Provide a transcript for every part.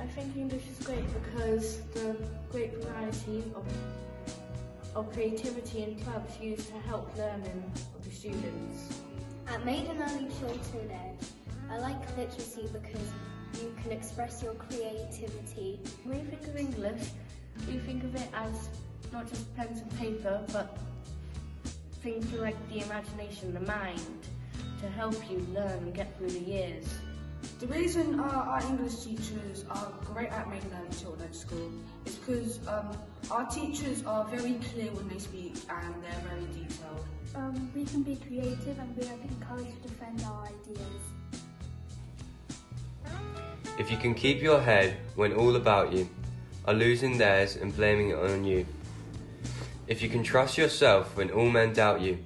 I think English is great because the great variety of creativity and clubs used to help learning of the students. At Maiden Early Children, I like literacy because you can express your creativity. When we think of English, we think of it as not just pens and paper, but things like the imagination, the mind, to help you learn and get through the years. The reason our English teachers are great at Maiden Early Children's School is because our teachers are very clear when they speak and they're very detailed. We can be creative and we are encouraged to defend our ideas. If you can keep your head when all about you are losing theirs and blaming it on you. If you can trust yourself when all men doubt you,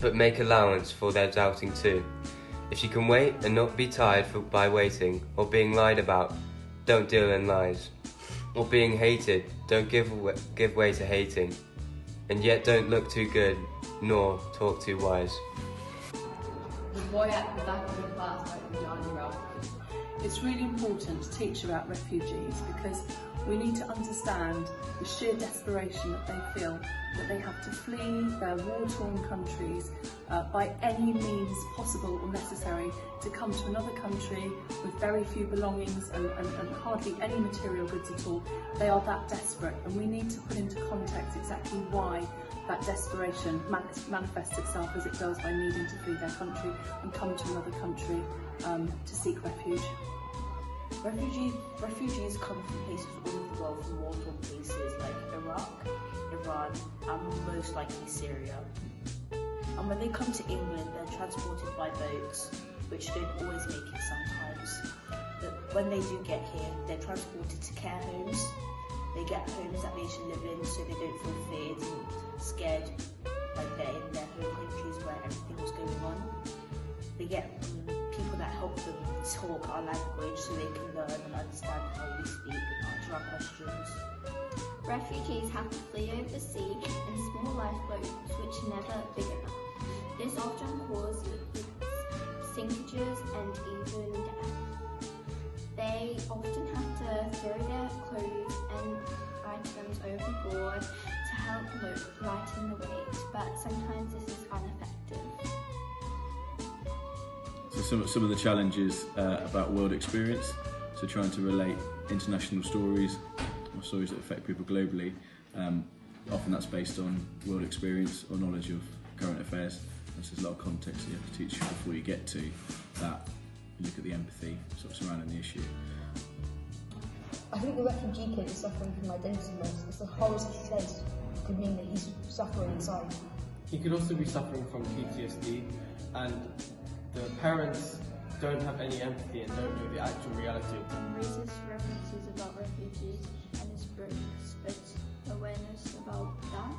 but make allowance for their doubting too. If you can wait and not be tired by waiting, or being lied about, don't deal in lies. Or being hated, don't give way to hating. And yet don't look too good, nor talk too wise. The boy at the back of the class like Johnny Ralph. It's really important to teach about refugees because we need to understand the sheer desperation that they feel, that they have to flee their war-torn countries by any means possible or necessary to come to another country with very few belongings and hardly any material goods at all. They are that desperate, and we need to put into context exactly why that desperation manifests itself as it does by needing to flee their country and come to another country to seek refuge. Refugees come from places all over the world, from war-torn places like Iraq, Iran, and most likely Syria. And when they come to England, they're transported by boats, which don't always make it sometimes. But when they do get here, they're transported to care homes. They get homes that they should live in so they don't feel feared and scared like they're in their home countries where everything was going on. They get people that help them talk our language so they can learn and understand how we speak and answer our questions. Refugees have to flee over sea in small lifeboats which are never big enough. This often causes sinkages and even death. They often have to throw their clothes and items overboard to help lighten the weight, but sometimes this is ineffective. So some of the challenges about world experience, so trying to relate international stories or stories that affect people globally, often that's based on world experience or knowledge of current affairs. There's a lot of context that you have to teach before you get to that. You look at the empathy sort of surrounding the issue. I think the refugee kid is suffering from identity loss. It's the horrors he says could mean that he's suffering inside. He could also be suffering from PTSD, and the parents don't have any empathy and don't know the actual reality of them. Racist references about refugees and his book spreads awareness about that.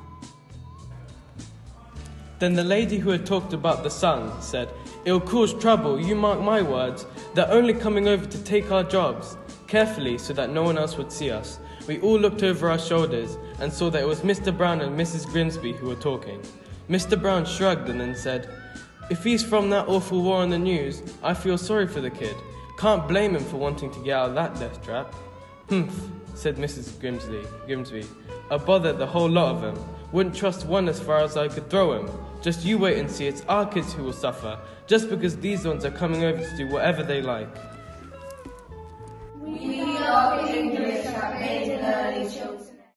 Then the lady who had talked about the sun said, "It'll cause trouble, you mark my words. They're only coming over to take our jobs." Carefully, so that no one else would see us, we all looked over our shoulders and saw that it was Mr. Brown and Mrs. Grimsby who were talking. Mr. Brown shrugged and then said, "If he's from that awful war on the news, I feel sorry for the kid. Can't blame him for wanting to get out of that death trap." "Humph," said Mrs. Grimsby. "A bother the whole lot of them. Wouldn't trust one as far as I could throw him. Just you wait and see, it's our kids who will suffer, just because these ones are coming over to do whatever they like.